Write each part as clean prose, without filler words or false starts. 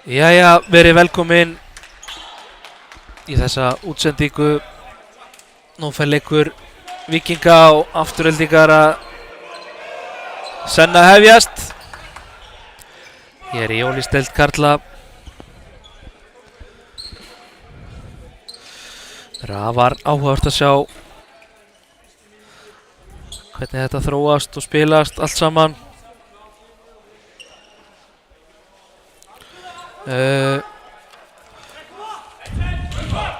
Jæja, verið velkomin í þessa útsendingu. Nú fer leikur Víkinga og Aftureldingar að senn að hefjast. Hér í Ólísdeild karla. Það var áhugavert að sjá hvernig þetta þróast og spilast allt saman.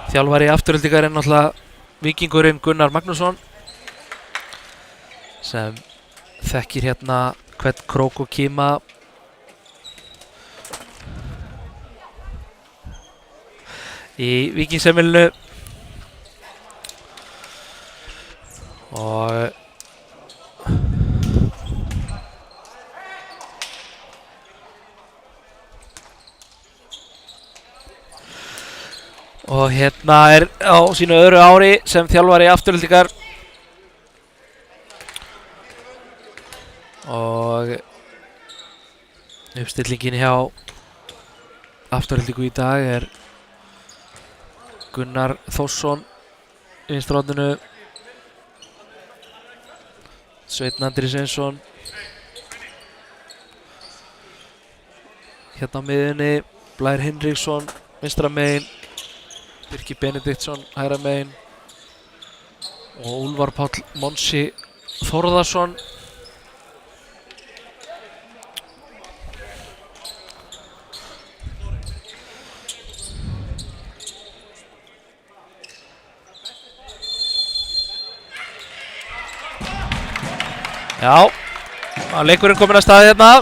Þjálfari Aftureldingar er náttúrulega Víkingurinn Gunnar Magnússon sem þekkir hérna hvern krók og kima í Víkingsheimilinu og hérna er á sínu öðru ári sem þjálfari Aftureldingar og uppstillingin hjá Aftureldingu í dag er Gunnar Þórsson í vinstra horninu, Sveinn Andri Sveinsson hérna á miðjunni, Blær Hinriksson vinstra megin, Birkir Benediktsson hægra megin og Úlfar Páll Monsi Þórðarsson. Já, leikurinn kominn að staði hérna.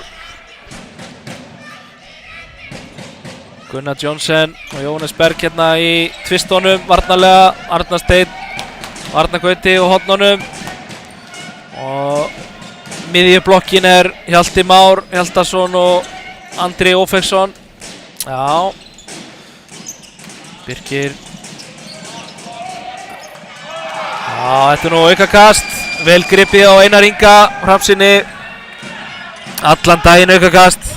Gunnar Jónsson og Jóhannes Berg hérna í tvistónum varnarlega, Arnar Steinn, Arnar Gauti og hornunum og miðjublokkin er Hjalti Már Hjaltason og Andri Ófeiksson. Já, Birkir. Já, þetta er nú aukakast, vel gripið á Einar Inga Hrafnssyni, allan daginn aukakast.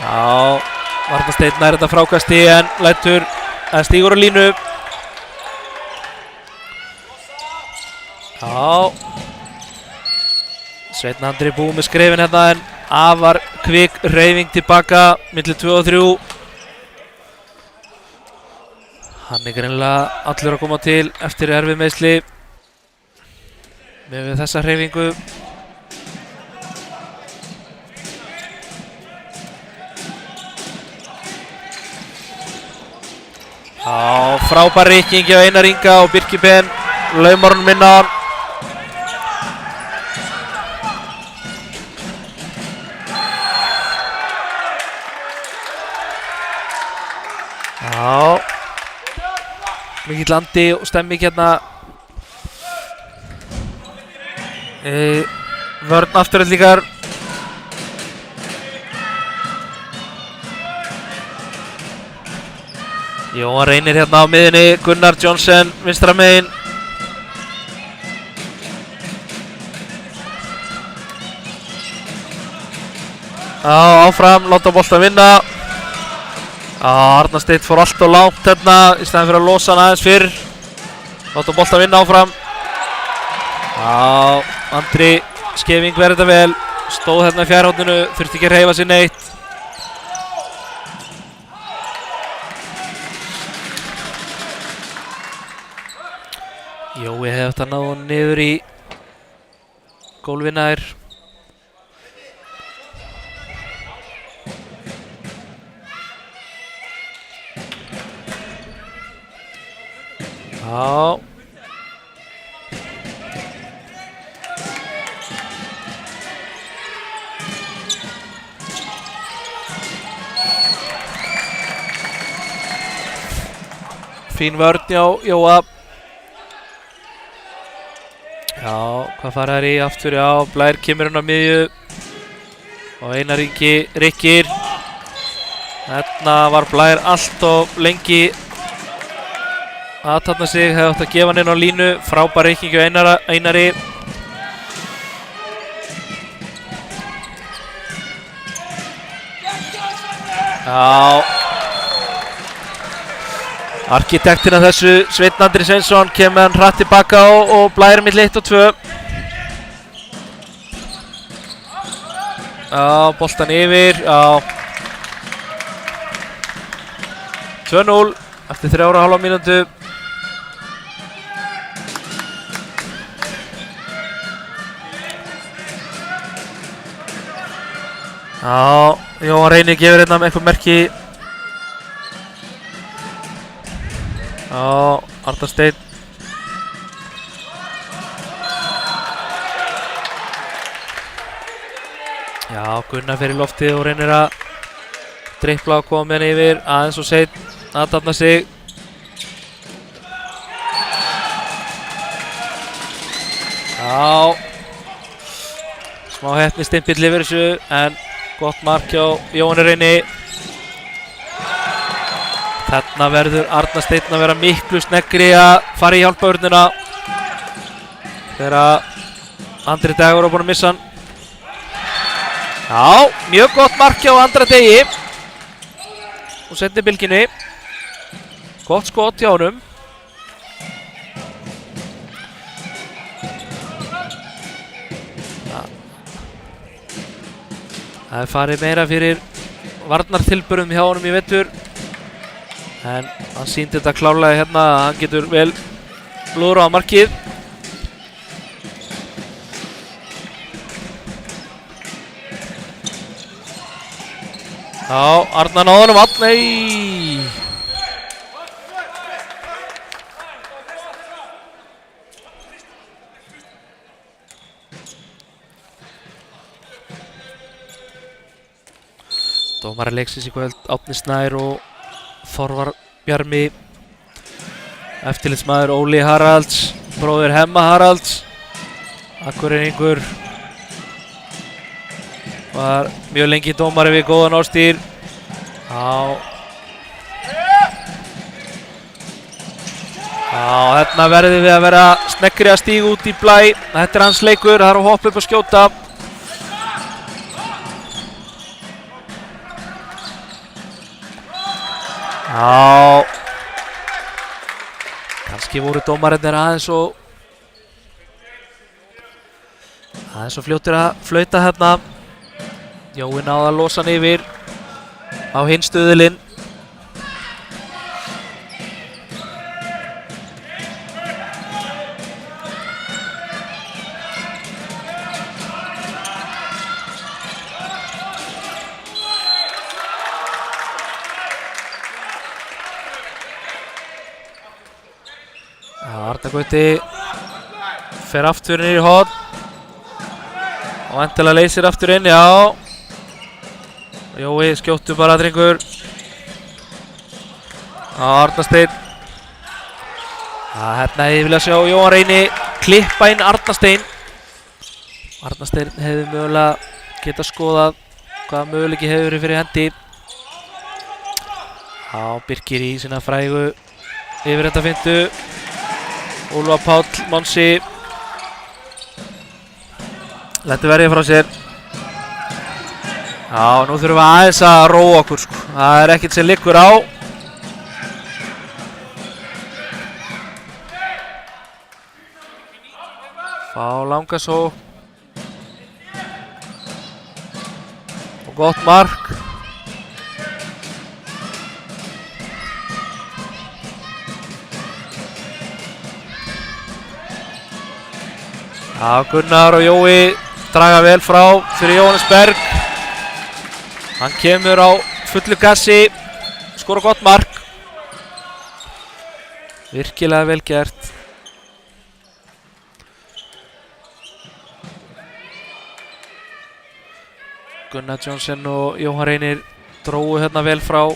Já, Arnar Steinn nær þetta frákasti en lætur að stígur á línu. Já, Sveinn Andri búið með skrefin hérna en afar kvik hreyfing tilbaka milli 2 og 3. Hann er greinilega allur að koma til eftir erfið meiðsli með þessa hreyfingu. Já, frábær rykking hjá Einar Inga og Birkir Ben laumar honum inn á hann. Já, mikill andi og stemming hérna. Vörn Aftureldingar. Jóhann Reynir hérna á miðjunni, Gunnar Jónsson vinstra megin. Já, áfram, láta boltan vinna. Já, Arnar Steinn fór allt og langt hérna í staðinn fyrir að losa hann aðeins fyrr. Láta boltan vinna áfram. Já, Andri Skeving verður þetta vel, stóð hérna í fjærhorninu, þurfti ekki að hreyfa sig neitt. Jói hefði þetta náðu niður í gólfið nær. Já. Fín vörn hjá Jóa. Já, hvað fara þær í aftur? Já, Blær kemur hann á miðju og Einar Ingi rykkir. Þarna var Blær allt of lengi að athafna sig, hefði átt að gefa hann inn á línu. Frábær rykking hjá Einari. Já. Arkitektina þessu, Sveinn Andri Sveinsson, kemur hann hratt tilbaka og Blær milli 1 og 2. Já, boltan yfir, já. 2-0 eftir 3,5 mínútu. Já, Jóhann Reynir gefur hérna með eitthvað merki. Já, Arnar Steinn. Já, Gunnar fer í loftið og reynir að dribbla og koma með hann yfir. Aðeins og Sveinn aðtapna sig. Já. Smá heppni stimpill yfir þessu, en gott mark hjá Jóhanni Reyni. Þarna verður Arnar Steinn að vera miklu sneggri að fara í hjálpavörnina þegar Andri Dagur er búinn að missa hann. Já, mjög gott mark hjá Andra Degi og seinni bylginni. Gott skot hjá honum. Það er farið meira fyrir varnartilburðum hjá honum í vetur, en hann sýndi þetta klárlega hérna að hann getur vel lúðrað á markið. Já, Arnar náði honum allt, nei! Dómari leiksins í kvöld, Árni Snær og Þorvar Bjarmi. Eftirlitsmaður Óli Haralds, bróðir Hemma Haralds. Akureyringur. Var mjög lengi dómari við góðan orðstír. Já. Já, hérna verðum við að vera sneggri að stíga út í Blæ. Þetta er hans leikur, það er að hoppa upp og skjóta. Já. Kannski voru dómararnir aðeins og fljótir að flauta hérna. Jói náði að losa hann yfir á hinn stuðulinn. Arnar Gauti fer aftur inn í horn og endilega leysir aftur inn, já. Jói skjóttu bara drengur. Arnar Steinn. Hérna ég vilja sjá Jóhann Reyni klippa inn Arnar Steinn. Arnar Steinn hefði mögulega getað skoðað hvaða möguleiki hefur verið fyrir hendi. Já, Birkir í sína frægu yfirrendafintu. Úlfar Páll Monsi lætur verja frá sér. Já, nú þurfum við aðeins að róa okkur, sko. Það er ekkert sem liggur á. Fá langa sókn. Og gott mark. Já, Gunnar og Jói draga vel frá fyrir Jóhannes Berg. Hann kemur á fullu gassi, skora gott mark. Virkilega vel gert. Gunnar Jónsson og Jóhann Reynir drógu hérna vel frá.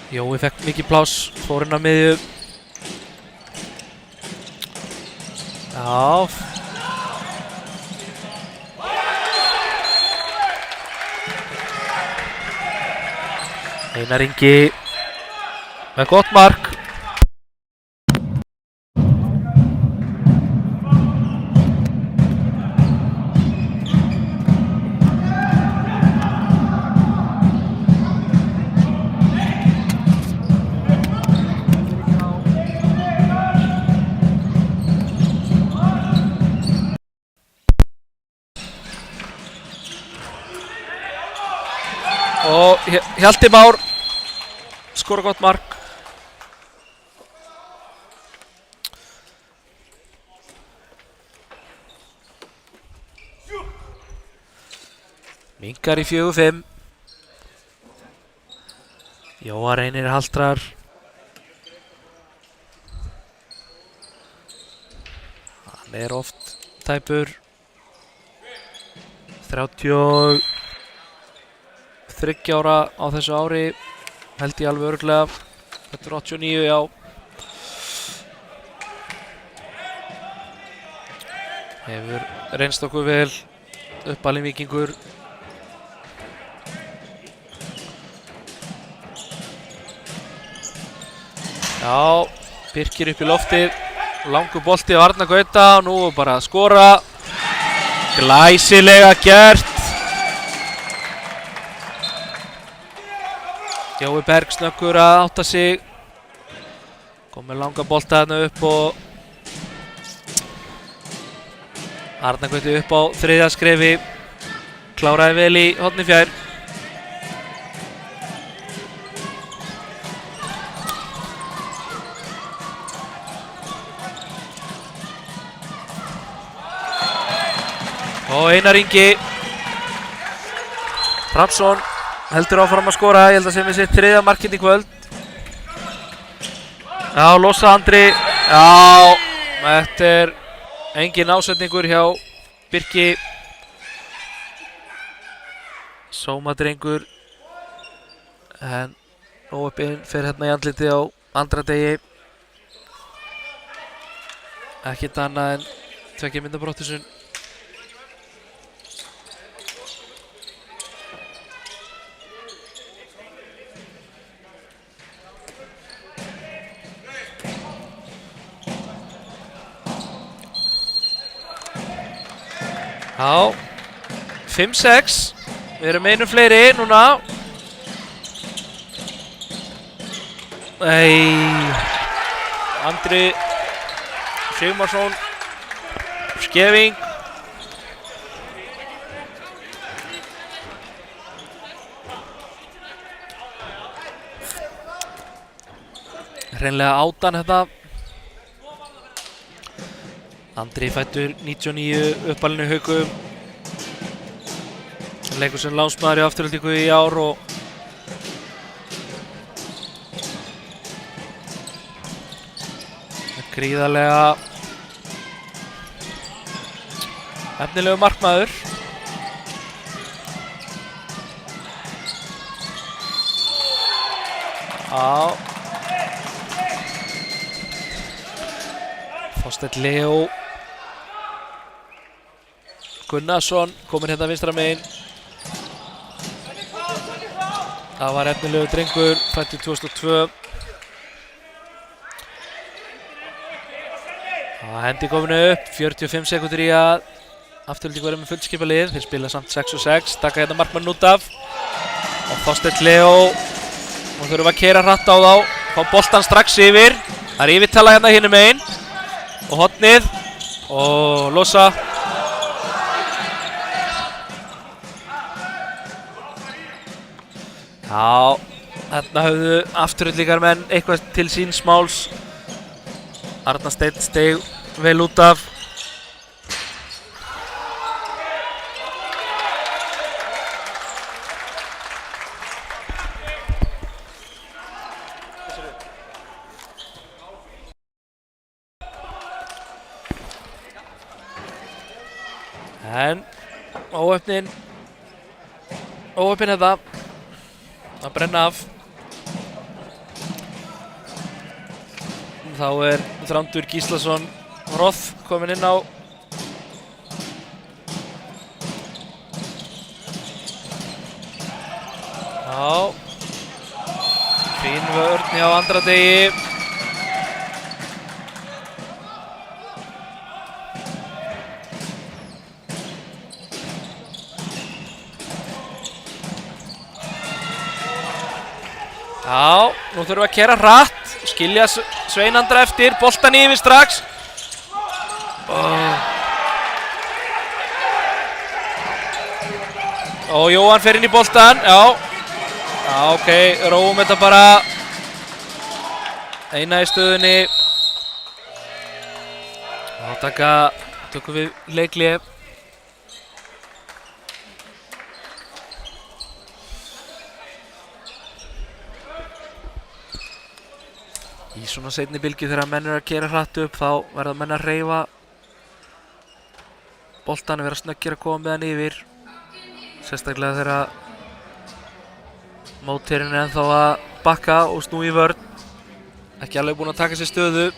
Jói fekk mikið pláss, fór inn á miðju. Já. Einar Ingi með gott mark. Og Hjalti Már skora gott mark. Minkar í 4-5. Jóa Reynir haltrar. Hann oft tæpur. 33 ára á þessu ári. Held ég alveg örugglega. Þetta 89, já. Hefur reynst okkur vel. Uppalinn Víkingur. Já, Birkir upp í loftið, langur bolti á Arnar Gauta og nú bara að skora. Glæsilega gert. Jói Berg snöggur að átta sig. Kom með langa bolta þarna upp og Arnar Gauti upp á þriðja skrefi. Kláraði vel í horni fjær. Og Einar Ingi Hrafnsson heldur áfram að skora. Ég held að sem við sitt þriðja markið í kvöld. Já, losa Andri. Já, þetta engin ásetningur hjá Birki. Sómadrengur. En óöppin fer hérna í andliti á andra degi. Ekkert annað en 2 mynda brottvísun. Já, 5-6. Við erum einu fleiri núna. Andri Sigmarsson. Skeving. Hreinlega átan þetta. Andri fættur 99, uppalinn í Haukum. Hann leikur sem lánsmaður í Aftureldingu í ár og gríðarlega efnilegu markmaður. Já. Þorsteinn Leó Gunnarsson kominn hérna vinstra megin. Það var efnilegu drengur, fæddur 2002. Hendi kominu upp, 45 sekúndur í að Afturelding verður með fullskipalið. Þeir spila samt 6-6, taka hérna markmann út af. Og Þorsteinn Leó. Nú þurfum við að keyra hratt á þá. Fá boltan strax yfir. Það er yfirtala hérna hinum megin. Og hornið. Og losa. Já, þarna höfðu Aftureldingar menn eitthvað til síns máls. Arnar Steinn steig vel út af. En óöppnin þetta að brenna af. Þá er Þrándur Gíslason Roth kominn inn á. Já. Fín vörn hjá andra degi. Já, nú þurfum við að keyra hratt, skilja Sveinandra eftir, boltan yfir strax. Og Jóhann fer inn í boltan, já. Ok, róum þetta bara. Eina í stöðunni. Þá tökum við leikhlé. Í svona seinni bylgju þegar menn eru að keyra hratt upp þá verða menn að hreyfa boltan, vera snöggir að koma með hann yfir. Sérstaklega þegar mótherjinn er ennþá að bakka og snúa í vörn. Ekki alveg búinn að taka sér stöðu.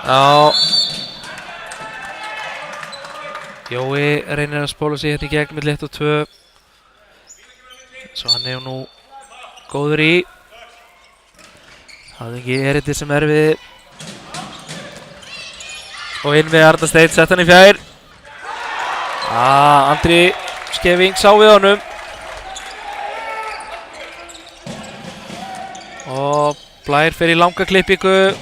Já. Jói reynir að spóla sig hérna í gegn milli 1 og 2. Svo hann er nú góður í. Hafði ekki erindi sem við. Og inn við Arnar Steinn, sett hann í fjær. Andri Skeving sá við honum. Og Blær fer í langa klippingu.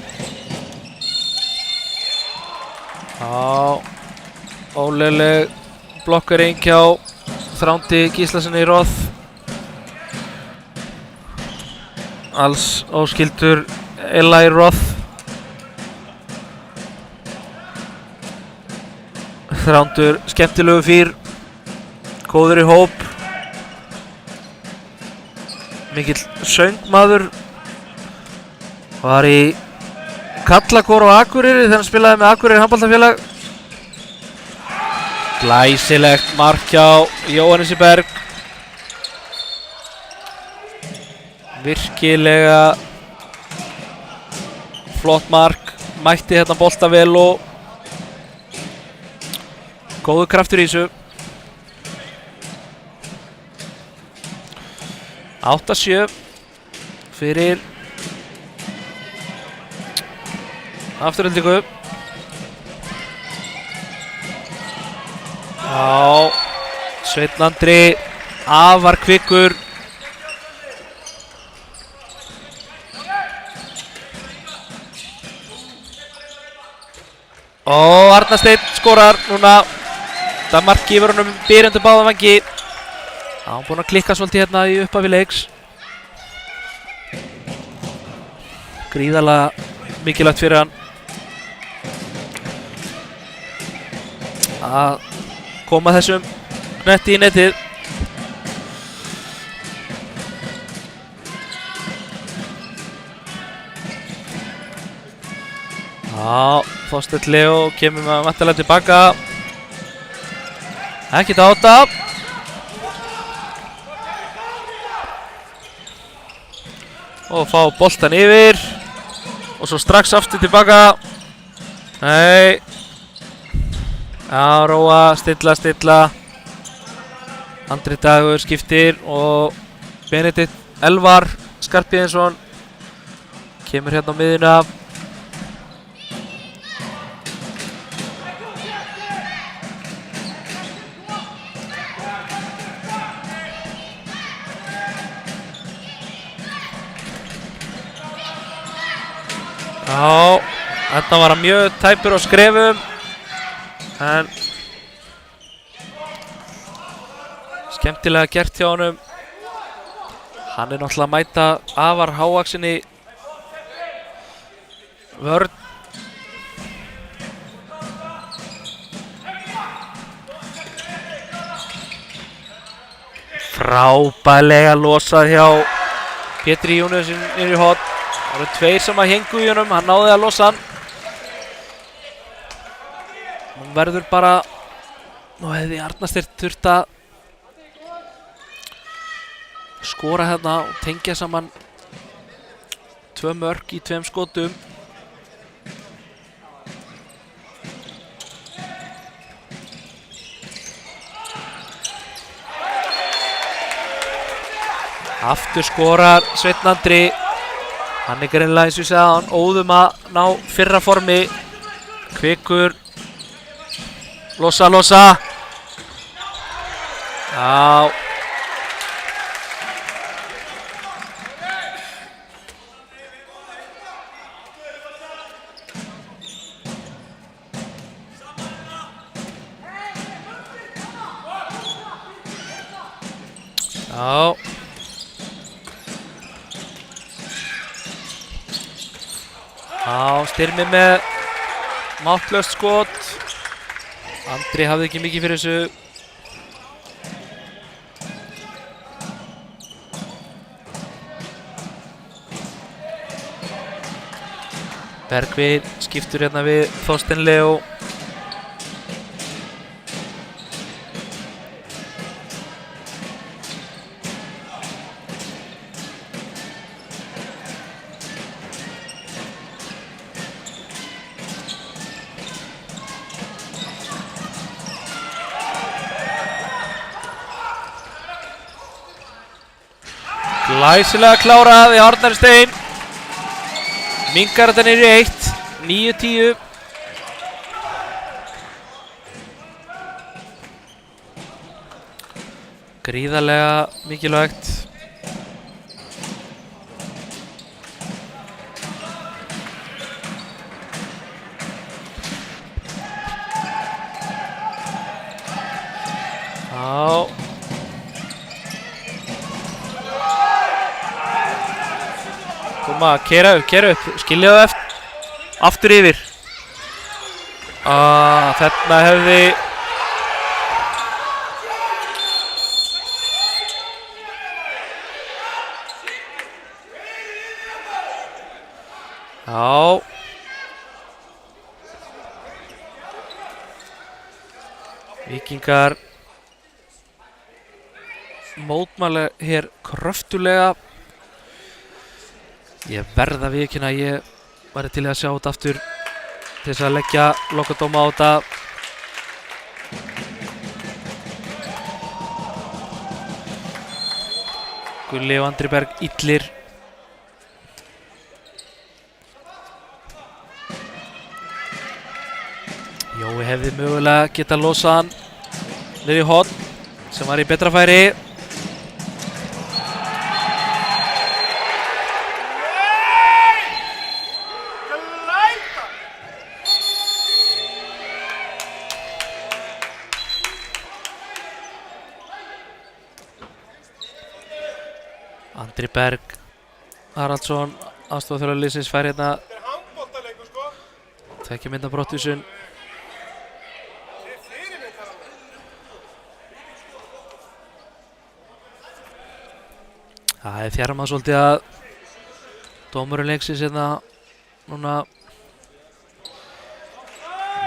Ólegleg blokkarinn hjá Þrándi Gíslasyni í Roth. Alls óskildur Eli Roth. Þrándur skemmtilegu fýr, góður í hóp, mikill söngmaður, var í Kallakór á Akureyri þegar hann spilaði með Akureyri handboltafélag. Glæsilegt mark hjá Jóhannesi Berg. Virkilega flott mark, mætti hérna bolta vel og góður kraftur í þessu. 8-7 fyrir afturhaldingu. Sveinn Andri afar kvikkur. Og Arnar Steinn skorar núna. Það mark yfir honum byrjandi báða vangi. Hann búinn að klikka svolítið hérna í upphafi leiks. Gríðarlega mikilvægt fyrir hann að koma þessum knetti í netið. Þorsteinn Leó kemur með vantarlega tilbaka. Ekkert á þetta. Og fá boltan yfir. Og svo strax aftur tilbaka. Nei. Róa, stilla. Andri Dagur skiptir og Benedikt Elvar Skarphéðinsson kemur hérna á miðjuna. Þetta var mjög tæpur á skrefum, en skemmtilega gert hjá honum. Hann er náttúrulega að mæta afar hávaxinni vörn. Frábærlega losað hjá Pétri Júniusson inn í horn. Það eru tveir sem að hengu í honum, hann náði að losa hann. Nú verður bara, nú hefði Arnar Steinn þurft að skora hérna og tengja saman 2 mörk í 2 skotum. Aftur skorar Sveinn Andri. Hann er greinilega eins og ég segði hann óðum að ná fyrra formi. Kvikur. Losa. Já. Styrmi með máttlaust skot. Andri hafði ekki mikið fyrir þessu. Bergvin skiptur hérna við Þorsteinn Leó. Glæsilega klárað í Arnar Steinn. Minkar þetta niður í 1. 9-10. Gríðarlega mikilvægt. Já. Koma, keyra upp, skilja það aftur yfir. Þarna hefði Já. Víkingar mótmæla hér kröftulega. Ég verð að viðurkenna að ég væri til að sjá þetta aftur til þess að leggja lokadóma á þetta. Gulli og Andri Berg illir. Jói hefði mögulega getað losað hann niður í horn sem var í betra færi. Andri Berg Haraldsson, aðstofþjálfari liðsins, fær hérna tveggja mynda brottvísun. Það er þjarmað svolítið að dómurinn leiksins hérna núna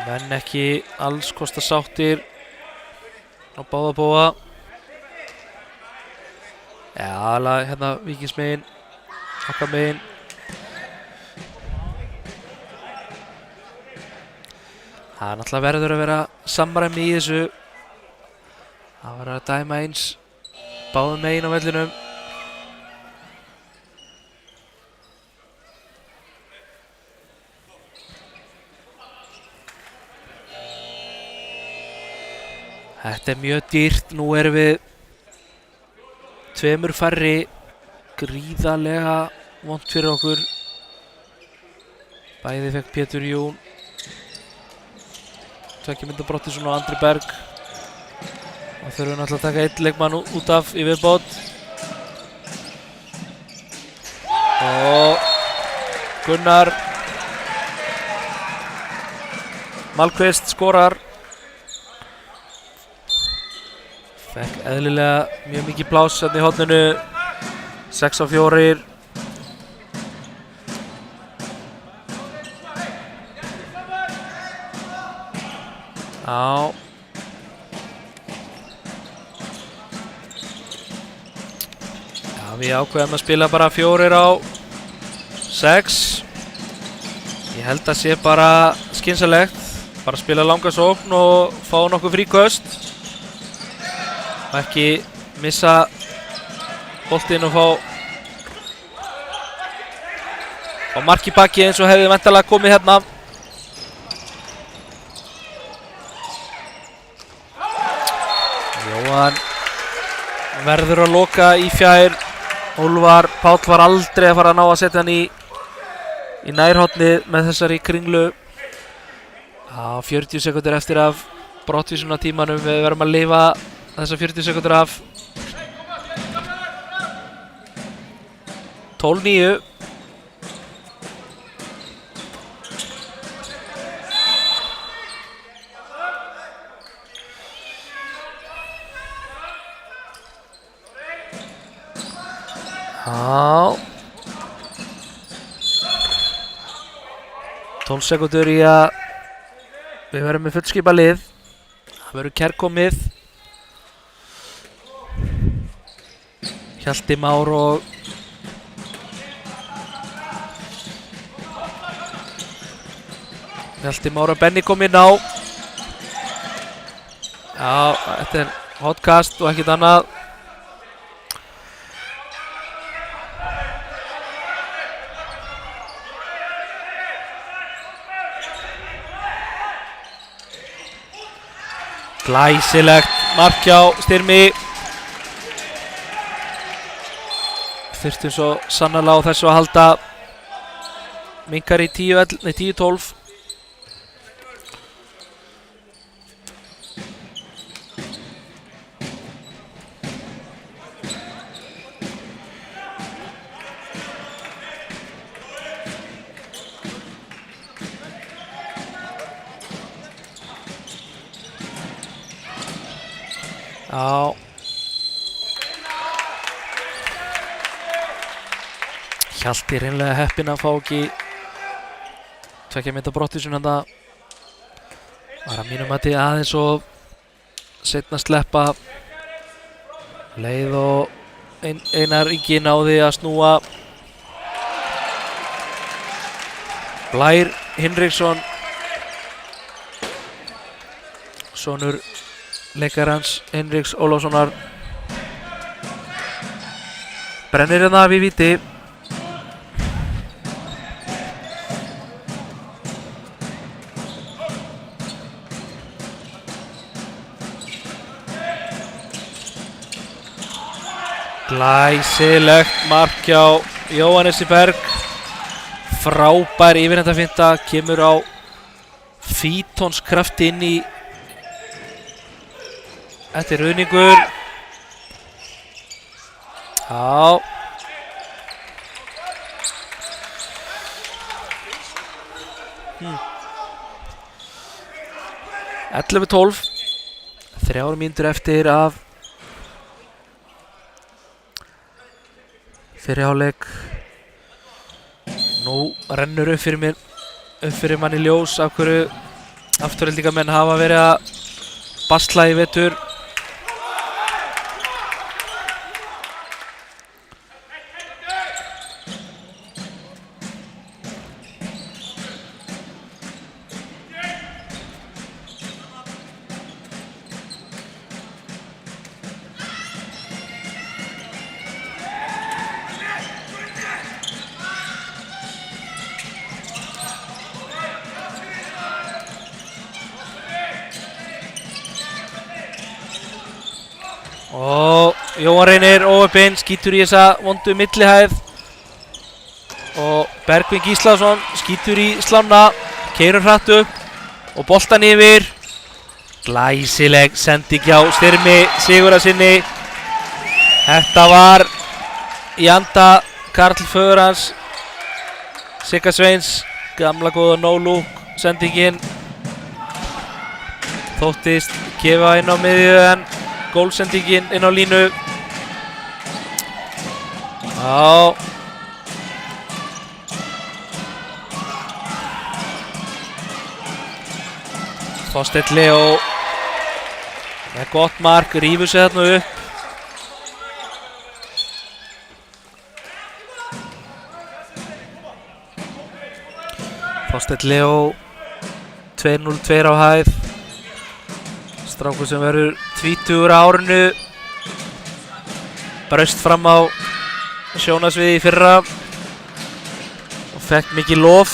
menn ekki alls kosta sáttir á báða bóga. Já, alveg hérna Víkingsmegin, okkar megin. Það er náttúrulega verður að vera samræmi í þessu. Það verður að dæma eins báðum megin á vellinum. Þetta er mjög dýrt, nú erum við tveimur færri, gríðarlega vont fyrir okkur. Bæði fekk Pétur Jón, tveggja mynda Brottisson og Andri Berg. Það þurfum við náttúrulega að taka einn leikmann út af í viðbót. Og Gunnar Malmqvist skorar. Fekk eðlilega mjög mikið pláss hérna í horninu. 6-4. Já. Já, við ákveðum að spila bara 4-6. Ég held að sé bara skynsamlegt. Bara spila langa sókn og fá nokkuð fríköst. Og ekki missa boltinn og fá mark í baki eins og hefði væntanlega komið hérna. Jóhann verður að loka í fjær. Úlfar Páll var aldrei að fara að ná að setja hann í nærhornið með þessari kringlu. 40 sekúndur eftir af brottvísunartímanum. Við verðum að lifa þessar 40 sekúndur af. 12-9. Já. 12 sekúndur í að við verðum með fullskipa lið. Það verður kærkomið. Hjalti Már og Benni kom inn á. Já, þetta er hotkast og ekkert annað. Glæsilegt mark hjá Styrmi. Þurftum svo sannarlega á þessu að halda. Minkar í 10-12. Já. Hjalti reynlega heppinn að fá ekki 2 metra brottvísun hann að var að mínum mati aðeins og seinna sleppa leið og Einar Ingi náði að snúa. Blær Hinriksson, sonur leikarans Hinriks Ólafssonar, brennir hérna við víti. Glæsilegt mark hjá Jóhannesi Berg. Frábær yfirhendafinta, kemur á fítonskrafti inn í. Þetta er ruðningur. Já. Hmm. 11-12. 3 mínútur eftir af fyrri hálfleik. Nú rennur upp fyrir manni ljós af hverju Aftureldingamenn hafa verið að basla í vetur. Og Jóhann Reynir óöppinn, skýtur í þessa vondu millihæð og Bergvin Gíslason skýtur í slána, keyrir hratt upp og boltan yfir. Glæsileg sending hjá Styrmi Sigurðarsyni. Þetta var í anda Karl Fögrans, Sigga Sveins, gamla góða no-look sendingin. Þóttist gefa inn á miðju en gólsendingin inn á línu. Já. Þorsteinn Leó með gott mark, rífur sig þarna upp. Þorsteinn Leó 2-0-2 á hæð. Strákur sem verður 20 á árinu, braust fram á sjónasviði í fyrra og fekk mikið lof.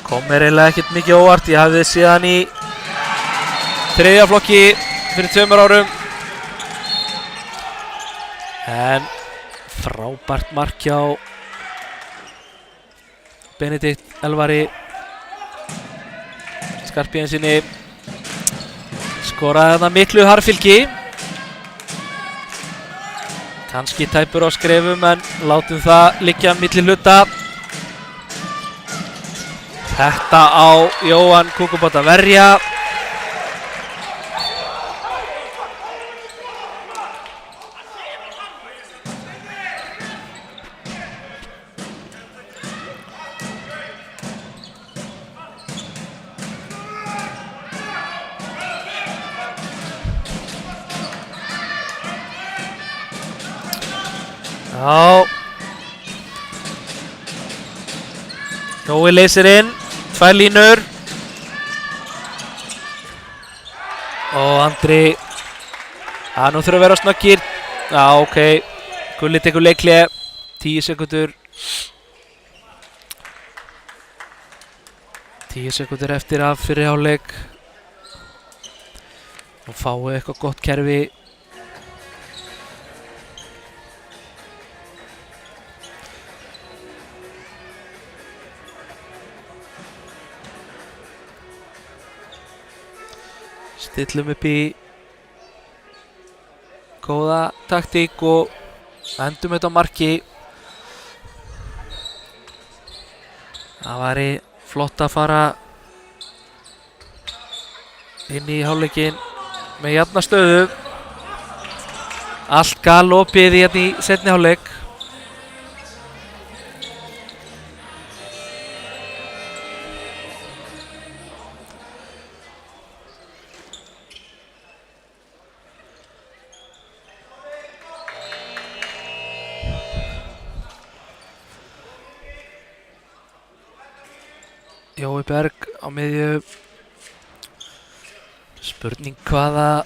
Kom mér eiginlega ekkert mikið óvart, ég hafði séð hann í 3. flokki fyrir 2 árum. En frábært mark hjá Benedikt Elvari Skarphéðinssyni. Skoraði þarna miklu harðfylgi. Kannski tæpur á skrefum en látum það liggja milli hluta. Þetta á Jóhann Kúkubót að verja. Já. Jói leysir inn, 2 línur. Og Andri, nú þurfa að vera snöggir. Já, ok, Gulli tekur leikhlé, 10 sekúndur. 10 sekúndur eftir af fyrri hálfleik. og fáið eitthvað gott kerfi. Stillum upp í góða taktík og endum þetta á marki. Það væri flott að fara inn í hálfleikinn með jafna stöðu. Allt galopið hérna í seinni hálfleik. Jói Berg á miðju. Spurning hvaða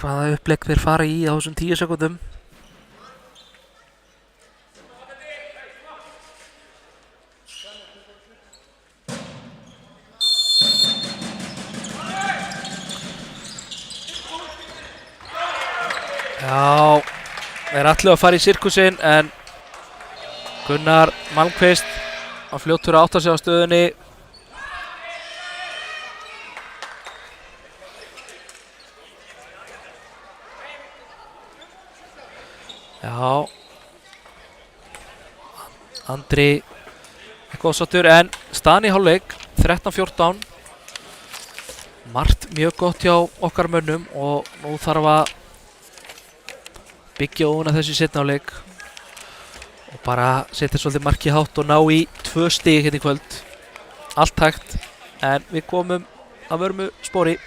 upplegg þeir fara í á þessum 10 sekúndum. Já, þeir ætluðu að fara í sirkusinn en Gunnar Malmqvist á fljótur að átta sig á stöðunni. Já, Andri er góðsáttur en staðan í hálfleik 13-14. Margt mjög gott hjá okkar mönnum og nú þarf að byggja ofan að þessu seinni hálfleik og bara setja svolítið markið hátt og ná í 2 stig hérna í kvöld. Allt hægt en við komum að vörmu spori.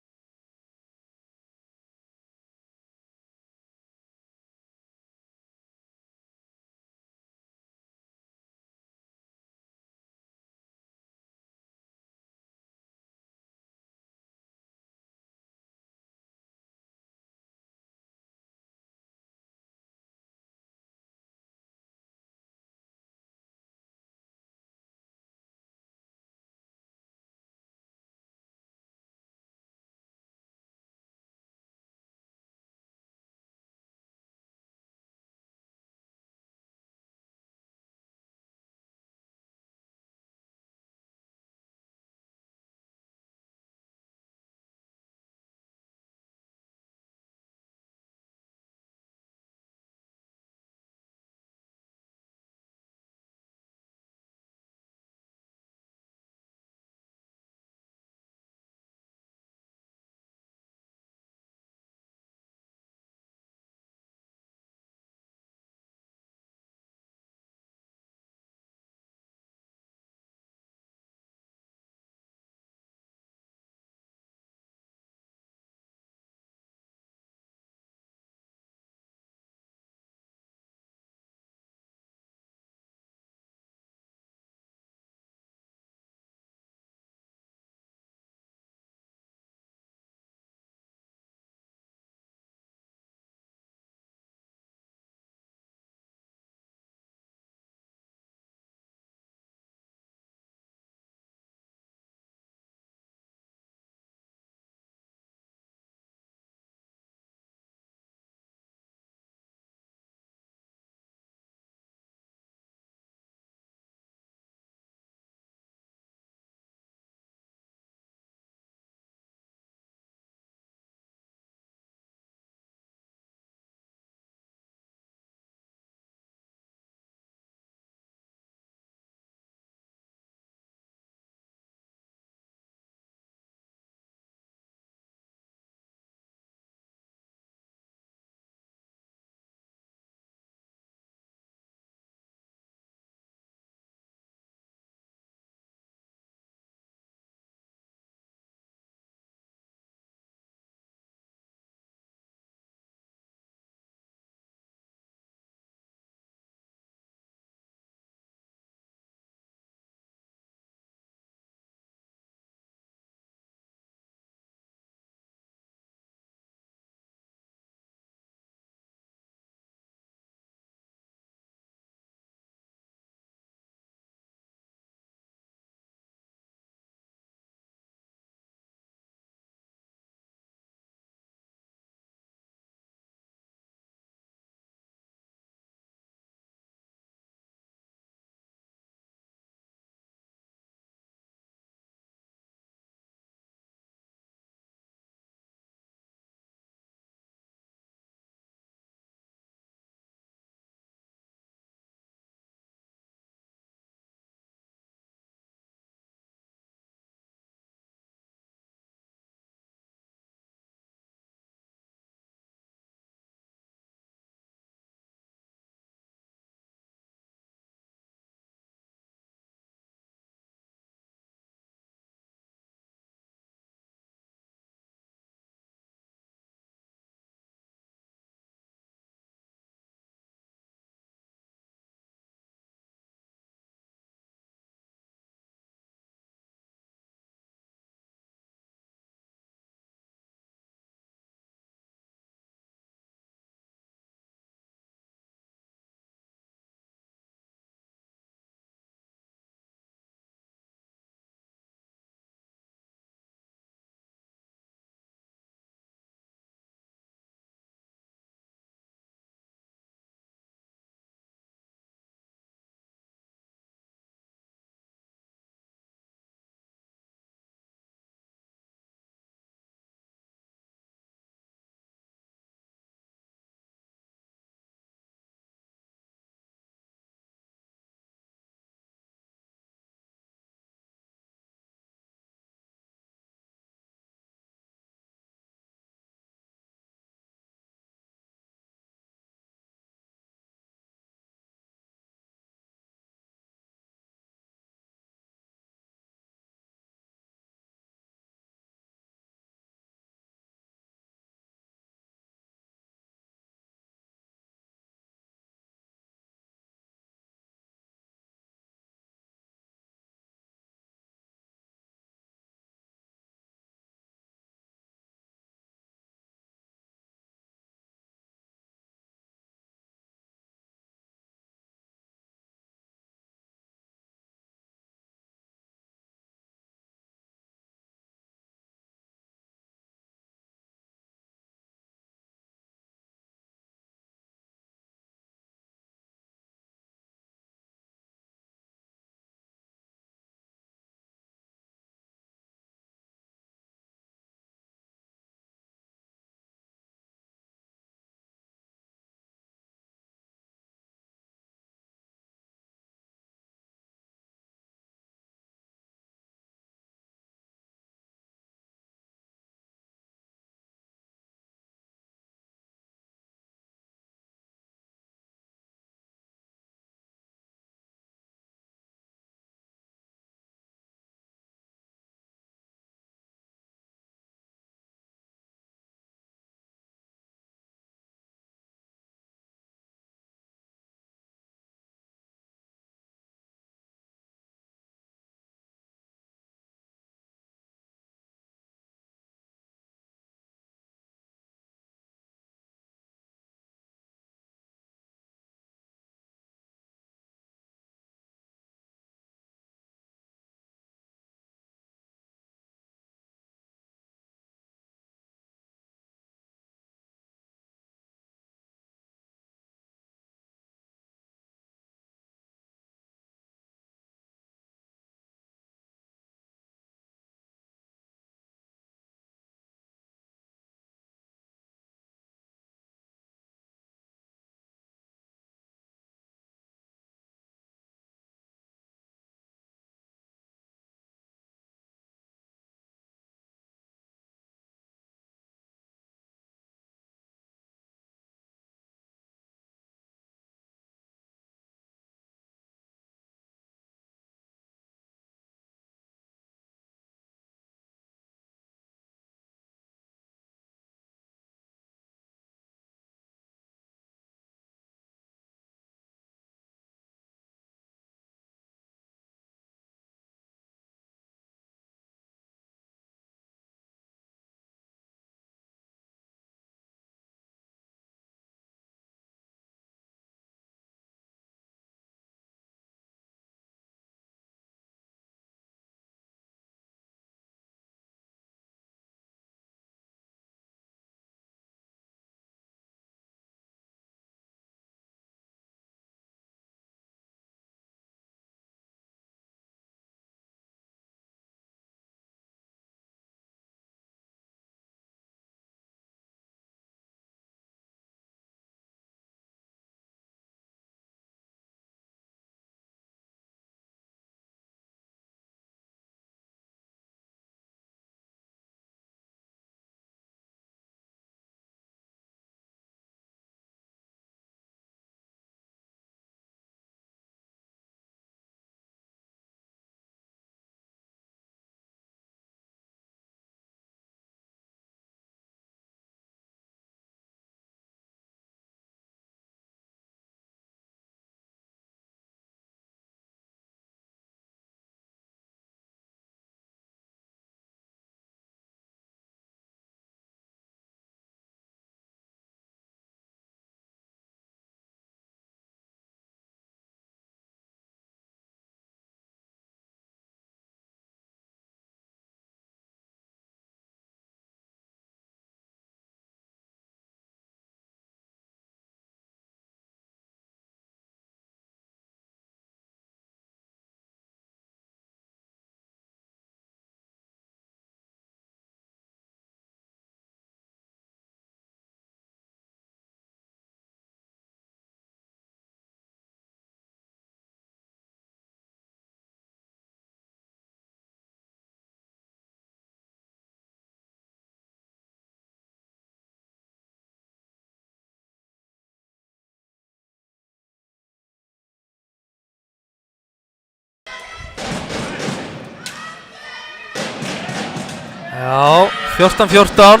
Já, 14-14.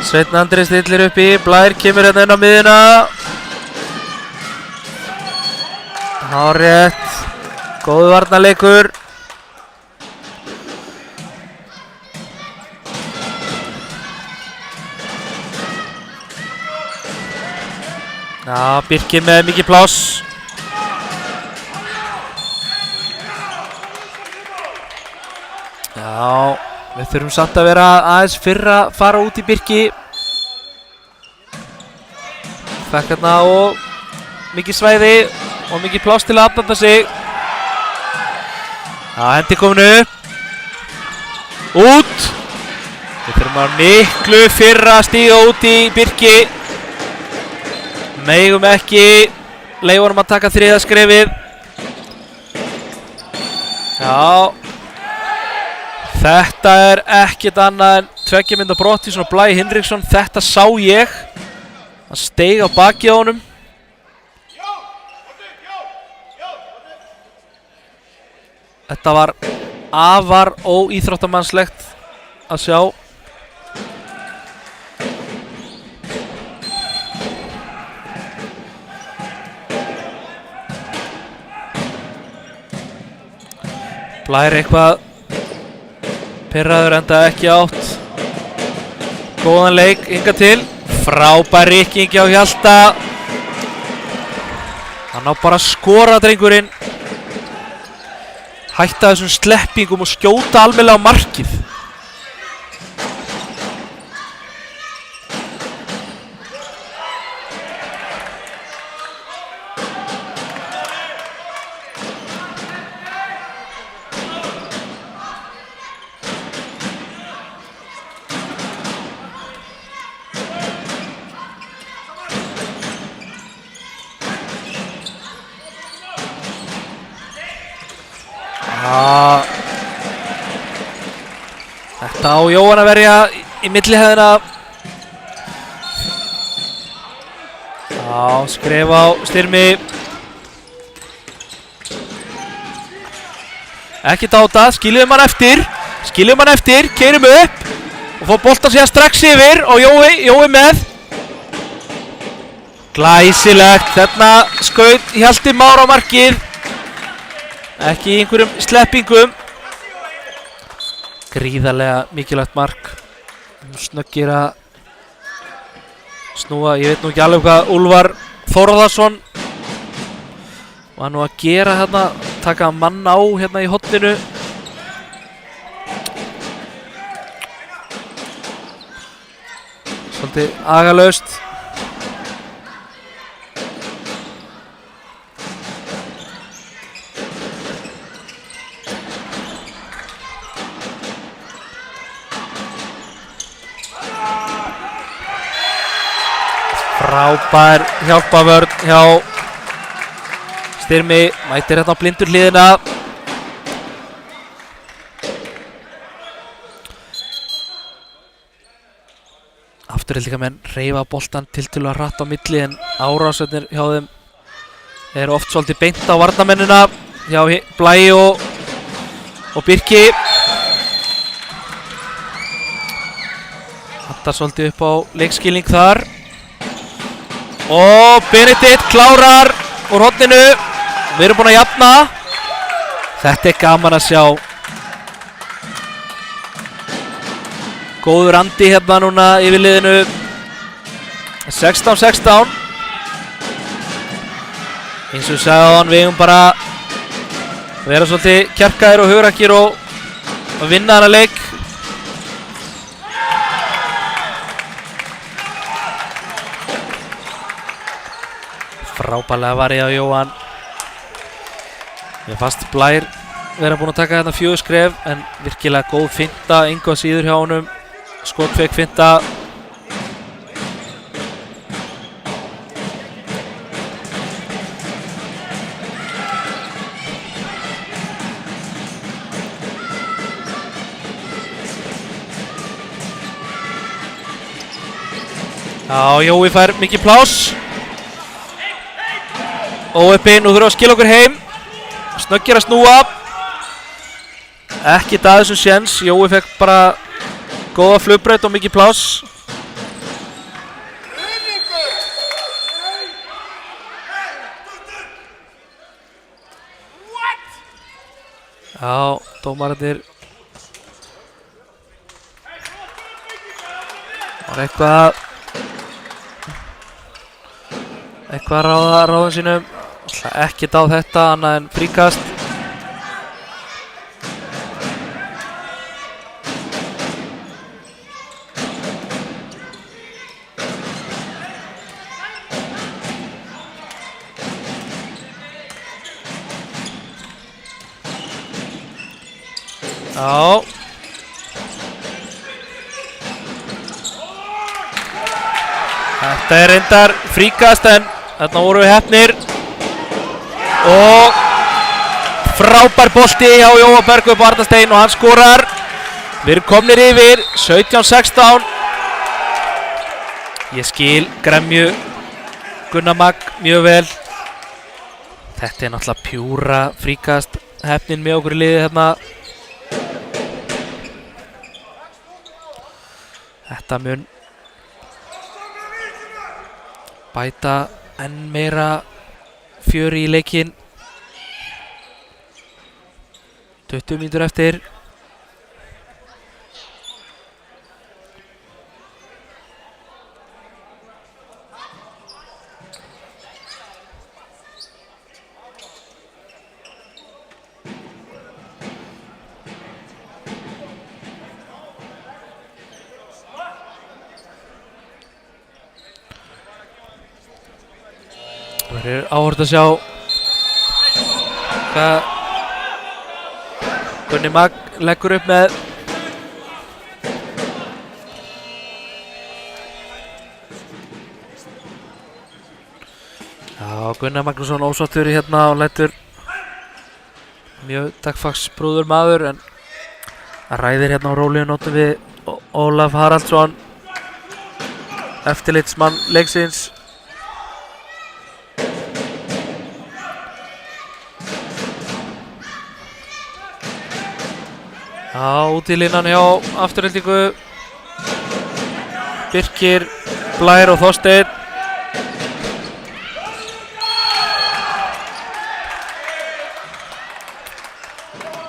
Sveinn Andri stillir upp í, Blær kemur hérna inn á miðjuna. Hárrétt, góður varnarleikur. Já, Birkir með mikið pláss. Já, við þurfum samt að vera aðeins fyrr að fara út í Birki. Fekk hérna og mikið svæði og mikið pláss til að aðdanda sig. Já, hendi kominu upp. Út. Við þurfum að miklu fyrr að stíga út í Birki. Megum ekki leyfa honum að taka þriðja skrefið. Já. Þetta ekkert annað en 2 mínútna brottvísun á Blæ Hinriksson. Þetta sá ég. Hann steig á bakið á honum. Þetta var afar óíþróttamannslegt að sjá. Blær eitthvað pirraður enda ekki átt góðan leik hingað til. Frábær rykking hjá Hjalta. Hann á bara að skora, drengurinn. Hætta þessum sleppingum og skjóta almennilega á markið. Þetta á Jóhann að verja í millihæðina. Já, skref á Styrmi. Ekkert á þetta, skiljum hann eftir, keyrum upp og fá boltan síðan strax yfir og Jói með. Glæsilegt, þarna skaut Hjalti Már á markið. Ekki í einhverjum sleppingum. Gríðarlega mikilvægt mark. Snöggir að snúa. Ég veit nú ekki alveg hvað Úlfar Þórðarsson var nú að gera hérna. Taka mann á hérna í horninu. Svolítið agalaust. Frábær hjálpavörn hjá Styrmi, mætir hérna á blindur hliðina. Afturhildingamenn hreyfa boltan tiltölulega hratt á milli en árásirnir hjá þeim eru oft svolítið beint á varnarmennina hjá Blæ og Birki. Hattar svolítið upp á leikskilning þar. Og Benedikt klárar úr horninu. Við erum búin að jafna. Þetta gaman að sjá. Góður andi hérna núna yfir liðinu. 16-16. Eins og sagði hann, við eigum bara að vera svolítið kjarkaðir og hugrakir og vinna þennan leik. Frábærlega varið á Jóhann. Mér fannst Blær vera búinn að taka hérna 4 skref en virkilega góð finta, engu að síður hjá honum. Skotfeik finta. Já, Jói fær mikið pláss. Óuppi, nú þurfum við að skila okkur heim. Snöggir að snúa. Ekkert að þessum séns. Jói fekk bara góða flugbraut og mikið pláss. Já, dómararnir var eitthvað að ráða ráðum sínum. Ekkert á þetta annað en fríkast. Já. Þetta er reyndar fríkast en þarna voru við heppnir. Og frábær bolti hjá Jóa Berg upp á Arnarstein og hann skorar. Við erum komnir yfir 17-16. Ég skil gremju Gunnar Magg mjög vel. Þetta er náttúrulega pjúra fríkast heppnin með okkur í liði hérna. Þetta mun bæta enn meira fjöri í leikinn. 20 mínútur eftir. Það er áhört að sjá hvað Gunni Magg leggur upp með. Já, Gunnar Magnússon ósáttur hérna og lætur mjög taktfarsbrúður maður en það ræðir hérna á rólegu nótum við Ólaf Haraldsson, eftirlitsmann leiksins. Já, út í línan hjá Aftureldingu. Birkir, Blær og Þorsteinn.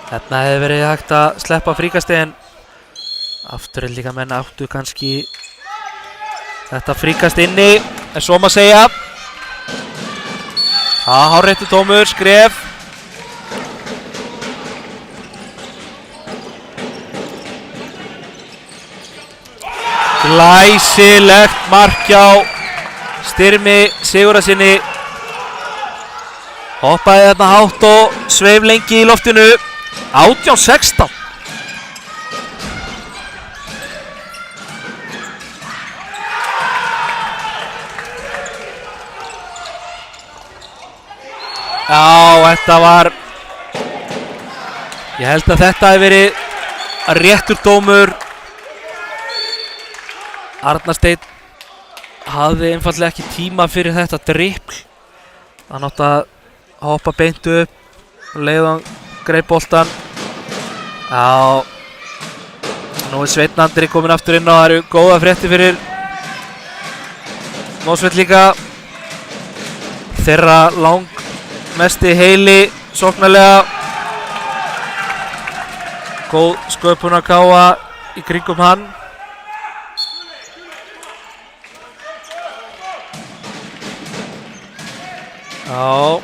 Þarna hefði verið hægt að sleppa fríkasti en Aftureldingamenn áttu kannski þetta fríkast inni, en svo má segja. Hárréttur dómur, skref. Glæsilegt mark hjá Styrmi Sigurðarsyni. Hoppaði þarna hátt og sveif lengi í loftinu. 18-16. Já, þetta var... Ég held að þetta hefði verið réttur dómur. Arnarsteinn hafði einfaldlega ekki tíma fyrir þetta dribbl. Hann átti að hoppa beint upp og leið hann greip boltan. Já, nú er Sveinn Andri komin aftur inn og það eru góða fréttir fyrir Mosfell líka. Þeirra langmesti heili sóknarlega. Góð sköpunargáfa í kringum hann. Já.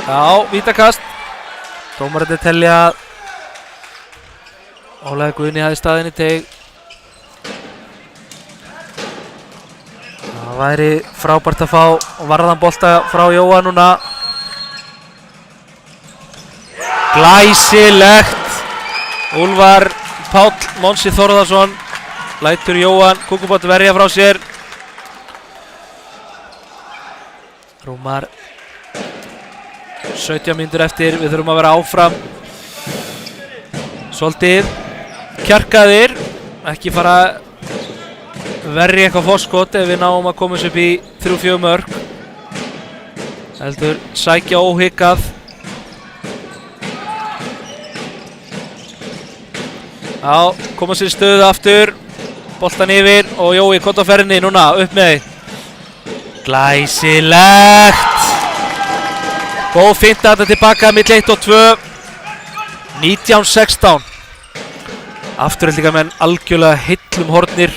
Já, vítakast. Dómararnir telja að Ólafur Guðni hafði staðinn í teig. Það væri frábært að fá varðan bolta frá Jóa núna. Glæsilegt. Úlfar Páll Monsi Þórðarsson lætur Jóhann Kúkubát verja frá sér. Rúmar 17 mínútur eftir, við þurfum að vera áfram svolítið kjarkaðir. ekki fara verri eitthvað forskot ef við náum að koma þessu upp í 3-4 mörk. Heldur sækja óhikað. Já, koma sér í stöðu aftur. Boltan yfir og Jói kott á ferðinni núna, upp með þig. Glæsilegt! Góð finta þetta tilbaka, milli 1 og 2. 19-16. Afturheldingamenn algjörlega heillum hornir.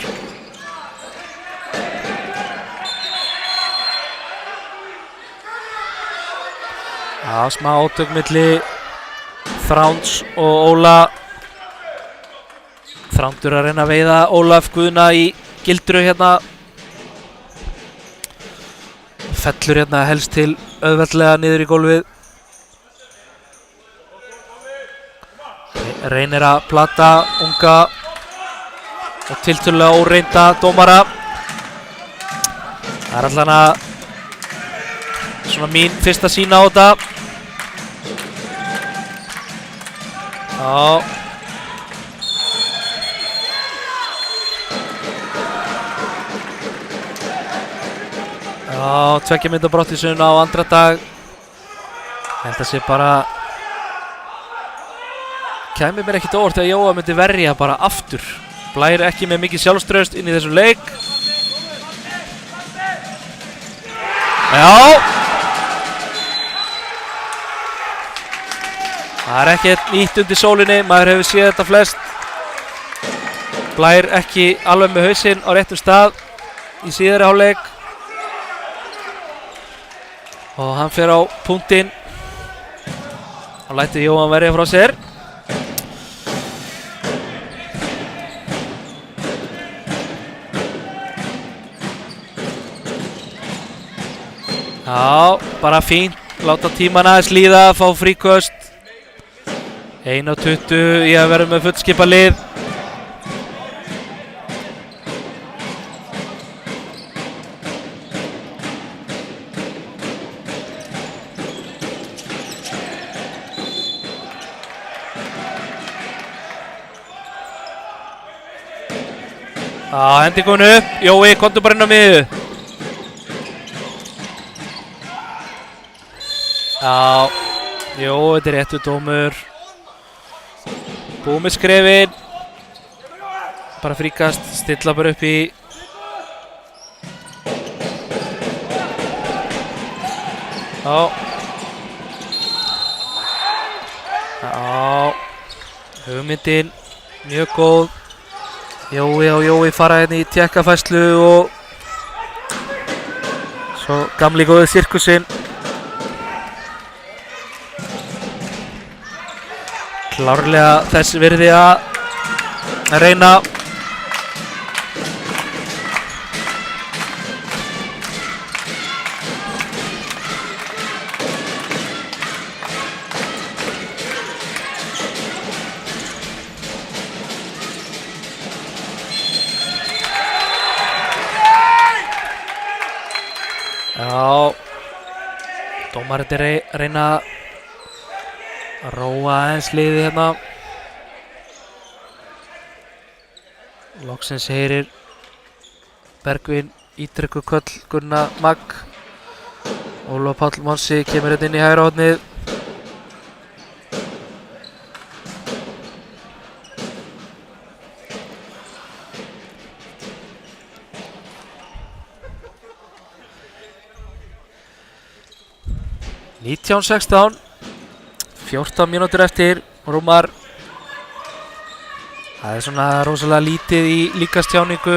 Já, smá átök milli Þránds og Óla. Þrándur að reyna að veiða Ólaf Guðna í gildru hérna. Fellur hérna helst til auðveldlega niður í gólfið. Reynir að plata unga og tiltölulega óreynda dómara. Það er allan að svona mín fyrsta sýn á þetta. Já. Já, 2 mynda brotthýsun á andra dag. Ég held að sé bara kæmi mér ekkert óvart að Jóa myndi verja bara aftur. Blær ekki með mikið sjálfstraust inn í þessum leik. Já. Það er ekkert nýtt undir sólinni, maður hefur séð þetta flest. Blær ekki alveg með hausinn á réttum stað í síðari hálfleik. Og hann fer á punktinn og lætur Jóhann verja frá sér. Já, bara fínt. Láta tíman aðeins líða, fá fríköst. 1:20 í að vera með fullskipa lið. Já, hendi konu upp. Jói, komdu bara inn á miðju. Já, jú, þetta er réttur dómur. Búið með skrefin. Bara fríkast, stilla bara upp í. Já. Já. Hugmyndin, mjög góð. Jói fara hérna í tékkafæslu og svo gamli góði sirkusinn. Klárlega þess virði að reyna. Já, dómarinn reyna að róa aðeins liðið hérna. Loksins heyrir Bergvin ítrykku köll Gunna Magg. Ólafur Páll Monsi kemur hérna inn í hægra hornið. Nítján 16. 14 mínútur eftir, rúmar. Það er svona rosalega lítið í líkastjáningu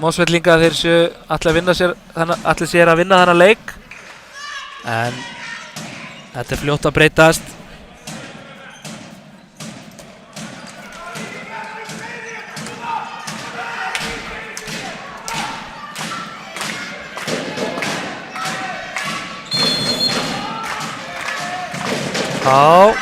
Mosfellinga þeir séu allir sér að vinna þennan leik. En þetta er fljótt að breytast. Já.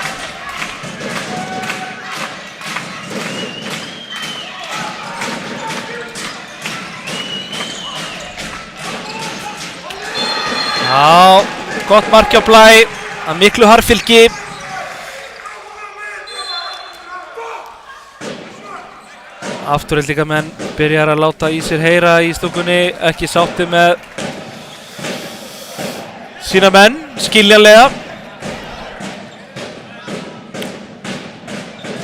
Já, gott mark hjá Blæ, að miklu harðfylgi. Afturheldingamenn byrjar að láta í sér heyra í stúkunni, ekki sátti með sína menn, skiljanlega.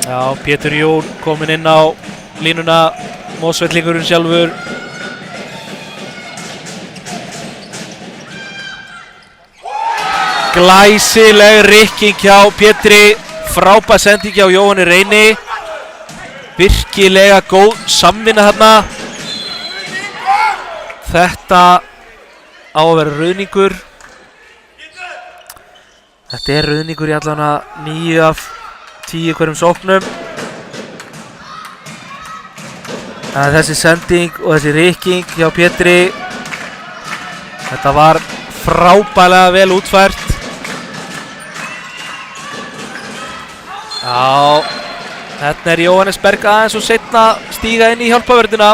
Já, Pétur Jón kominn inn á línuna, Mosvellingurinn sjálfur. Glæsileg rykking hjá Pétri, frábær sending hjá Jóhanni Reyni. Virkilega góð samvinna þarna. Þetta á að vera ruðningur. Þetta er ruðningur í allan að 9 af 10 hverjum sóknum. Þessi sending og þessi rykking hjá Pétri, þetta var frábærlega vel útfært. Já, hérna er Jóhannes Berg aðeins og seinna stíga inn í hjálpavörðina.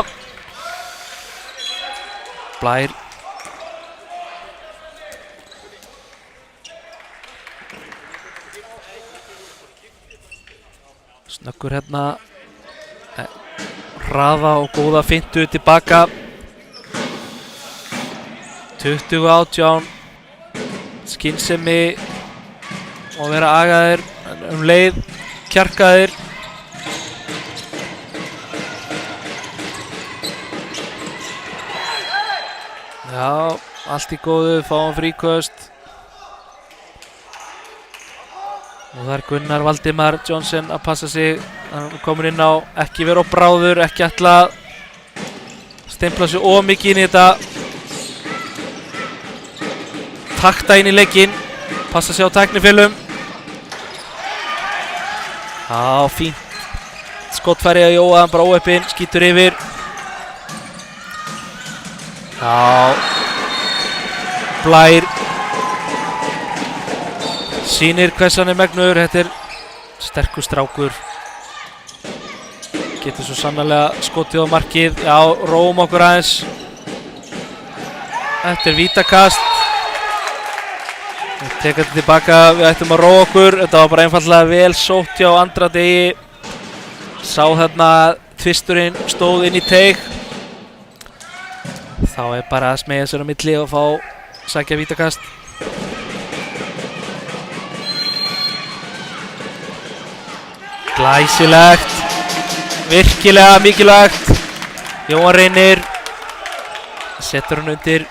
Blær. Snöggur hérna. Hraða og góða fintu tilbaka. 20-18. Skynsemi og vera agaðir leið. Kjarkaðir. Já, allt í góðu, fáum fríköst. Og það er Gunnar Valdimar Johnson að passa sig. Hann komur inn á, ekki vera á bráður, ekki ætla að stempla sig mikið inn í þetta. Takta inn í leikinn, passa sig á tæknifélum. Já, fínt skottfæri að Jóhann, bara óheppinn, skýtur yfir. Já, Blær sýnir hvers hann er megnugur. Þetta er sterkur strákur. Getur svo sannarlega skotið á markið. Já, róum okkur aðeins. Þetta er vítakast. Við tekum þetta tilbaka, við ættum að róa okkur. Þetta var bara einfallega vel sótt hjá Andra Degi. Sá þarna tvisturinn stóð inn í teig. Þá er bara að smegja sér á milli og fá sækja vítakast. Glæsilegt. Virkilega mikilvægt. Jóhann Reynir setur hann undir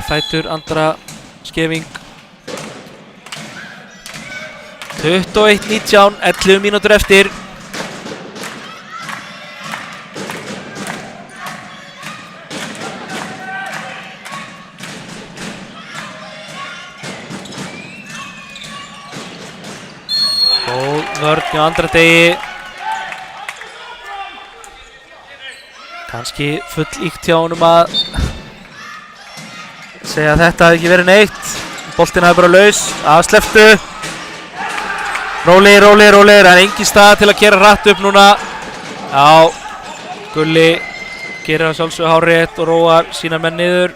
fætur Andra Skeving. 21-19, 11 mínútur eftir. Góð vörn hjá Andra Degi. Kannski full íkt hjá honum að segja að þetta hafi ekki verið neitt. Boltinn hafi bara laus, afsleftu. Rólegir, það er engin stað til að kera hratt upp núna. Já, Gulli gerir að sjálfsögðu hárrétt og róar sína menn niður.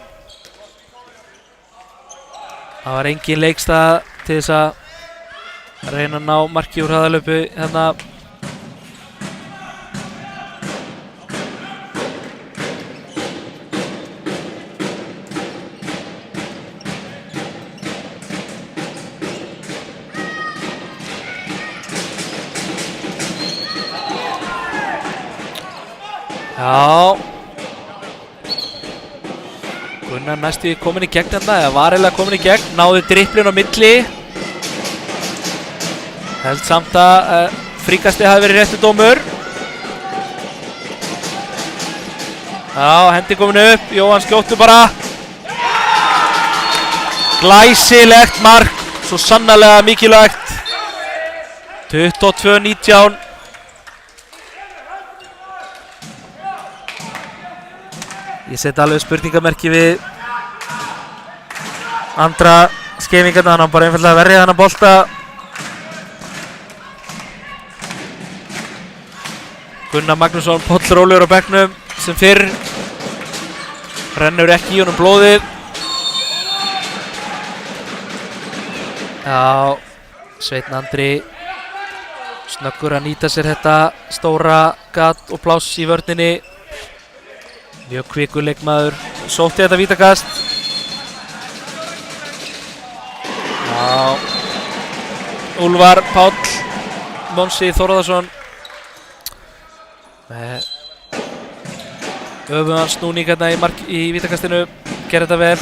Það var engin leikstað til þess að reyna að ná marki úr hraðalöpu hérna. Já, Gunnar næstu komin í gegn þarna, eða var eiginlega komin í gegn, náði dribblinn á milli. Held samt að fríkasti hafi verið réttu dómur. Já, hendi komin upp, Jóhann skjóttu bara. Glæsilegt mark, svo sannarlega mikilvægt. 22-19. Ég seti alveg spurningamerki við Andra Skevingarna, hann bara einfallega verið hann að bolta. Gunnar Magnússon pollrólegur á bekknum sem fyrr. Rennur ekki í honum blóðið. Já, Sveinn Andri Snöggur að nýta sér þetta stóra gat og pláss í vörninni. Mjög kvikur leikmaður. Sótti þetta vítakast. Já. Úlfar Páll Monsi Þórðarsson með öfugan snúning hérna í vítakastinu. Gerði þetta vel.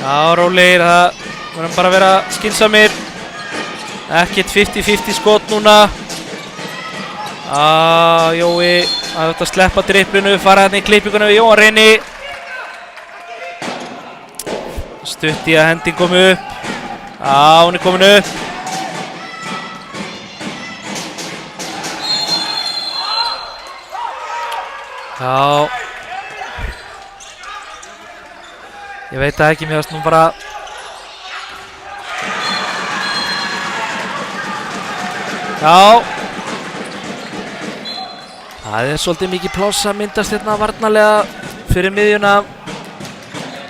Já, rólegir, það verðum bara að vera skynsamir. Ekkert 50-50 skot núna. Jói, það er að sleppa driplinu, fara hérna í klippinguna við Jóhann Reyni. Stutt í að hending komi upp. Hún er komin upp. Já. Ég veit það ekki, mér varst nú bara... Já. Það er svolítið mikið pláss að myndast hérna varnarlega fyrir miðjuna.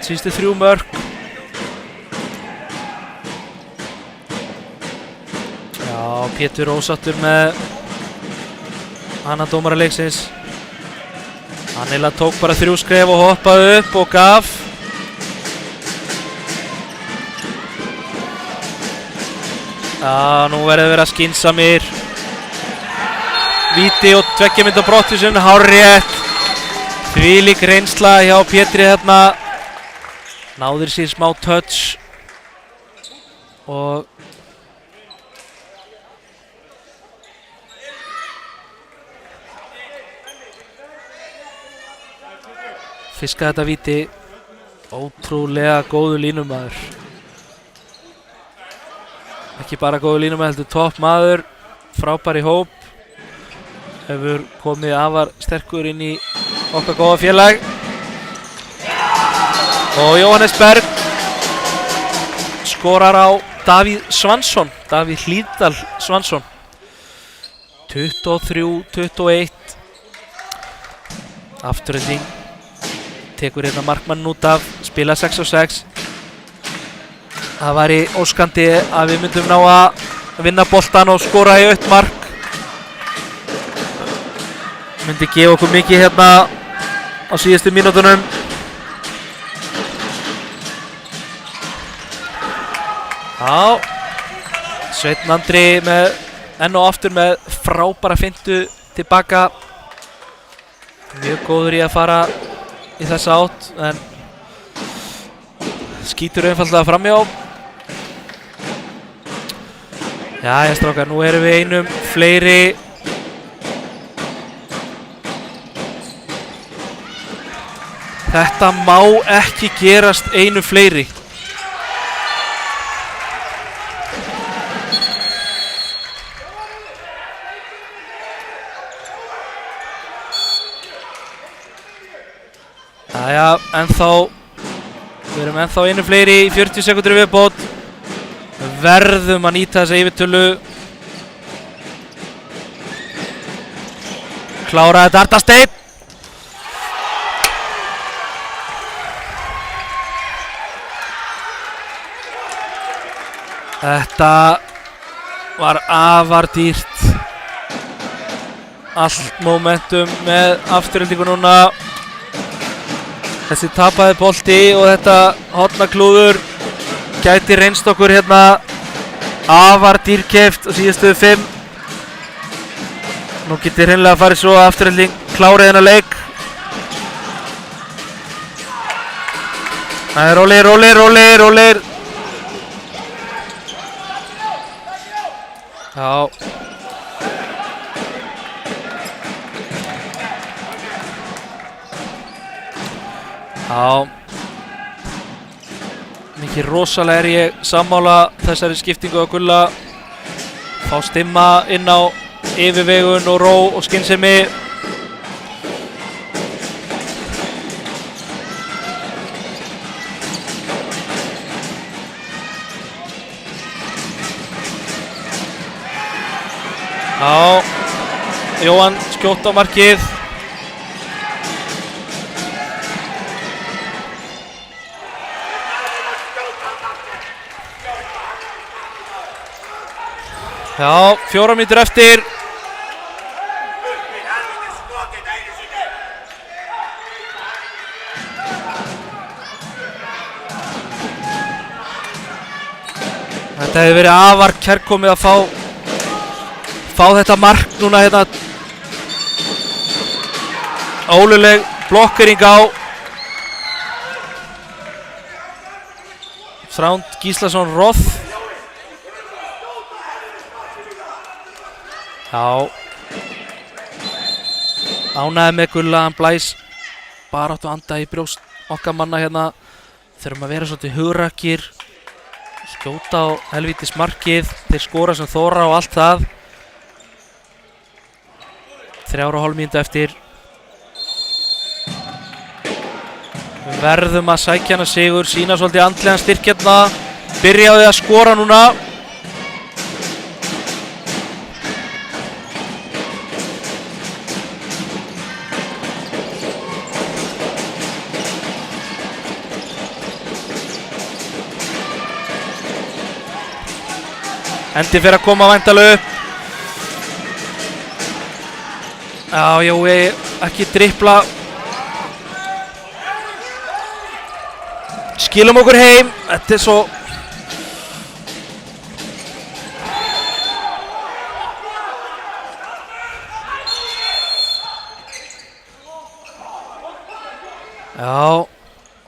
Síðustu 3 mörk. Já, Pétur ósáttur með annan dómara leiksins. Hann eiginlega tók bara 3 skref og hoppaði upp og gaf. Já, nú verður að vera skynsamir. Víti og 2 mynda brottvísun, hárrétt. Þvílík reynsla hjá Pétri þarna. Náður sér smá touch. Og fiskaði þetta víti. Ótrúlega góður línumaður. Ekki bara góður línumaður, heldur topp maður. Frábær í hóp. Hefur komið afar sterkur inn í okkar góða félag. Og Jóhannes Berg skorar á Davíð Svansson. Davíð Hlíðdal Svansson. 23-21. Afturhending. Tekur hérna markmann út af. Spila 6-6. Það væri óskandi að við myndum ná að vinna boltan og skora í autt mark. Myndi gefa okkur mikið hérna á síðustu mínútunum. Já, Sveinn Andri með enn og aftur með frábæra fintu tilbaka. Mjög góður í að fara í þessa átt, en skýtur einfaldlega framjá. Jæja strákar, nú erum við einum fleiri. Þetta má ekki gerast einu fleiri. Jæja, við erum ennþá einu fleiri í 40 sekundur viðbót. Verðum að nýta þessa yfirtölu. Klára þetta Arnar Steinn. Þetta var afar dýrt. Allt momentum með afturhendingu núna. Þessi tapaði bolti og þetta hornaklúður gæti reynst okkur hérna afar dýrkeypt á síðustu 5. Nú getur hreinlega að fara svo að afturhending klári þennan leik. Það er rólegir. Já. Já. Mikið rosalega er ég sammála þessari skiptingu á Gulla. Fá stimma inn á yfirvegun og ró og skynsemi. Já, Jóhann skjótt á markið. Já, 4 mínútur eftir. Þetta hefur verið afar kærkomið að fá þetta mark núna hérna. Óluleg blokkering á Þránd Gíslason Roth. Já, ánægði með Gulla, hann blæs baráttu anda í brjóst okkar manna hérna. Þurfum að vera svolítið hugrakir, skjóta á helvítis markið, þeir skora sem þora og allt það. 3,5 mínútu eftir. Við verðum að sækja hana sigur, sína svolítið andlegan styrk hérna, byrja á því að skora núna. Endi fyrir að koma væntanlega upp. Já, Jói ekki dribbla. Skilum okkur heim. Þetta er svo... Já,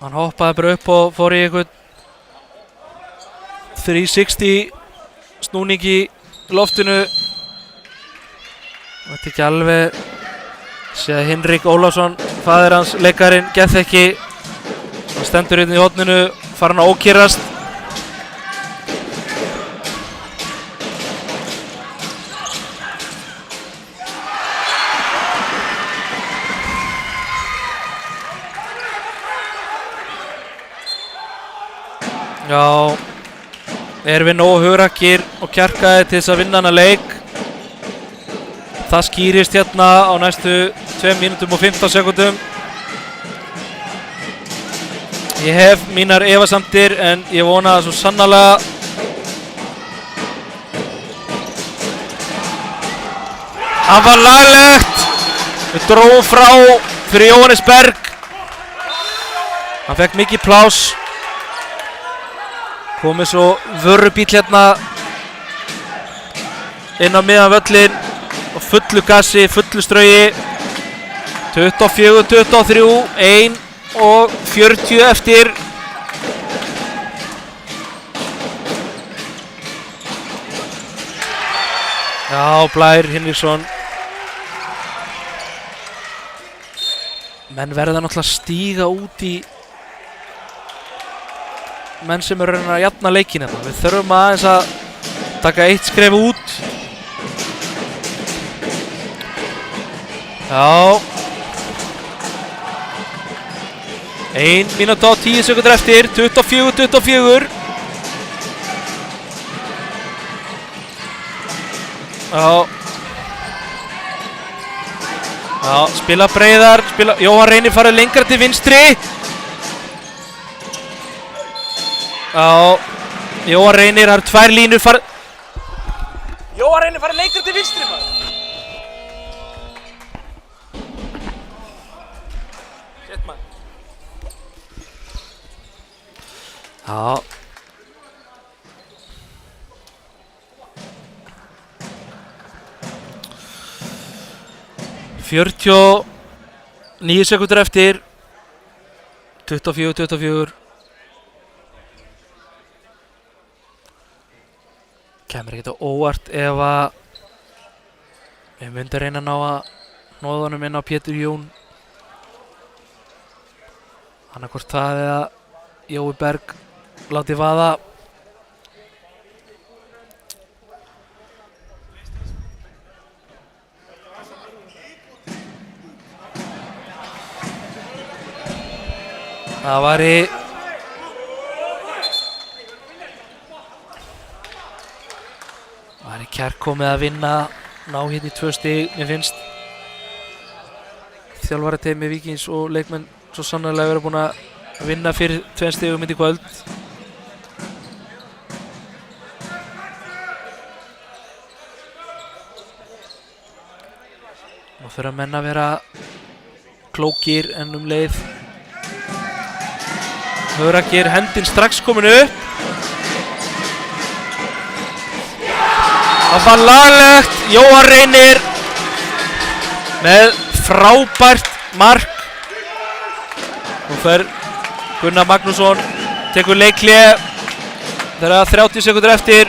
hann hoppaði bara upp og fór í eitthvað 360 snúning í loftinu. Þetta er ekki alveg sé að Hinrik Ólafsson, faðir hans, leikarinn, geðþekki, hann stendur hérna í horninu, fara hann að ókyrrast. Já, erum við nógu hugrakir og kjarkaði til þess að vinna hana leik. Það skýrist hérna á næstu 2 mínútum og 15 sekúndum. Ég hef mínar efasemdir en ég vona það svo sannarlega. Það var laglegt. Við dróðum frá fyrir Jóhannes Berg. Hann fekk mikið pláss. Komið svo vörubíll hérna inn á miðan völlin og fullu gassi, fullu strauji. 24, 23, 1 og 40 eftir. Já, Blær Hinriksson. Menn verða náttúrulega að stíga út í menn sem eru að jafna leikinn hérna. Við þurfum aðeins að taka 1 skref út. Já. 1 mínúta og 10 sekundur eftir. 24, 24. Já. Já, spila breiðar. Jóhann Reynir farið lengra til vinstri. Já, Jóhann Reynir, það eru 2 línur farið. Jóhann Reynir farið lengra til vinstri maður. Shit maður. Já. Fjörtíu og 9 sekundur eftir. 24, 24. Kemur ekkert á óvart ef að við myndum reyna að ná að hnoða honum inn á Pétur Jón. Annarkvort það eða Jói Berg láti vaða. Það væri kærkomið að vinna ná hérna í 2 stig. Mér finnst þjálfarateymi Víkings og leikmenn svo sannarlega vera búin að vinna fyrir 2 stigum í kvöld. Nú þurfa menn að vera klókir en leið Höragir, hendin strax komin upp. Það var laglegt. Jóhann Reynir með frábært mark. Nú fer Gunnar Magnússon, tekur leikhlé. Það er 30 sekúndur eftir.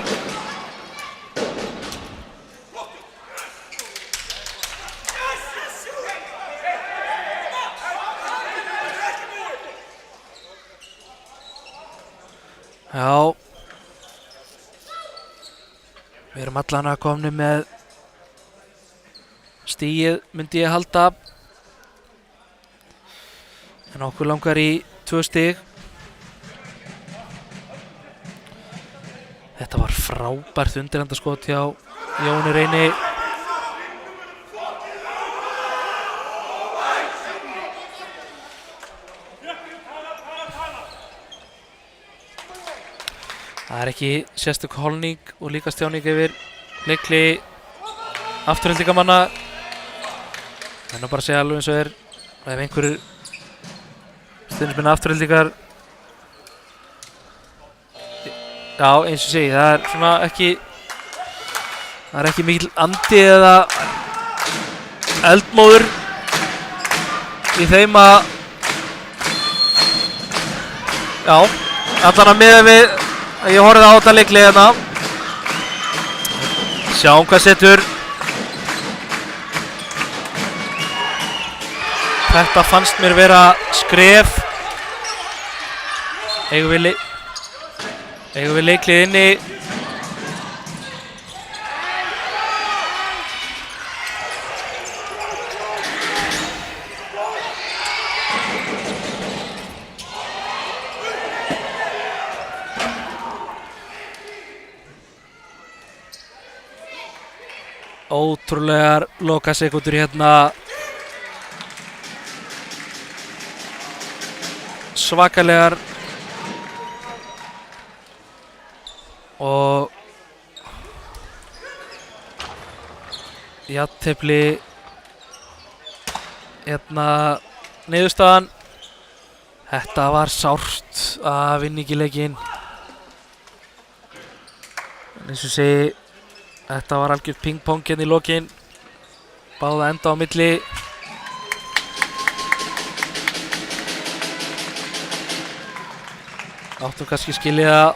Já, við erum allan að komni með stigið, myndi ég halda. En okkur langar í 2 stig. Þetta var frábært undirhandaskot hjá Jóni Reyni. Það er ekki sérstök holning og líka stjáning yfir leikli afturheldingamanna. Það er bara að segja alveg eins og er. Ef einhverjir stuðningsmenn afturheldingar, já, eins og segi, það er svona ekki, það er ekki mikil andi eða eldmóður í þeim að, já, allan að miða við. Ég horfði á þetta leikli hérna. Sjáum hvað setur. Þetta fannst mér vera skref. Eigum við leiklið inni. Ótrúlegar lokasekúndur hérna. Svakalegar. Og jafntefli hérna niðurstaðan. Þetta var sárt að vinna ekki leikinn. En eins og segi, þetta var algjört ping-pong hérna í lokinn. Báða enda á milli. Áttum kannski skilið að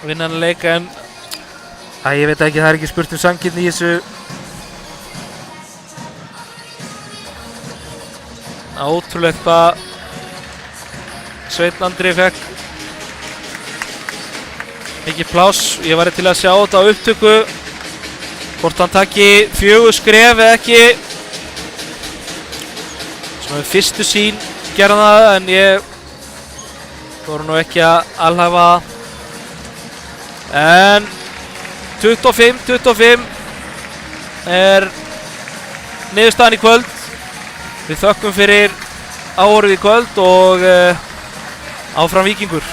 vinna hann að leika en ég veit ekki, það er ekki spurt um sanngirni í þessu. Ótrúlegt hvað Sveinn Andri fekk mikið pláss. Ég var til að sjá þetta á upptöku hvort hann taki 4 skref eða ekki. Svona við fyrstu sín gerði hann það en ég voru nú ekki að alhæfa. En 25-25 er niðurstaðan í kvöld. Við þökkum fyrir áhorfið í kvöld og áfram Víkingur.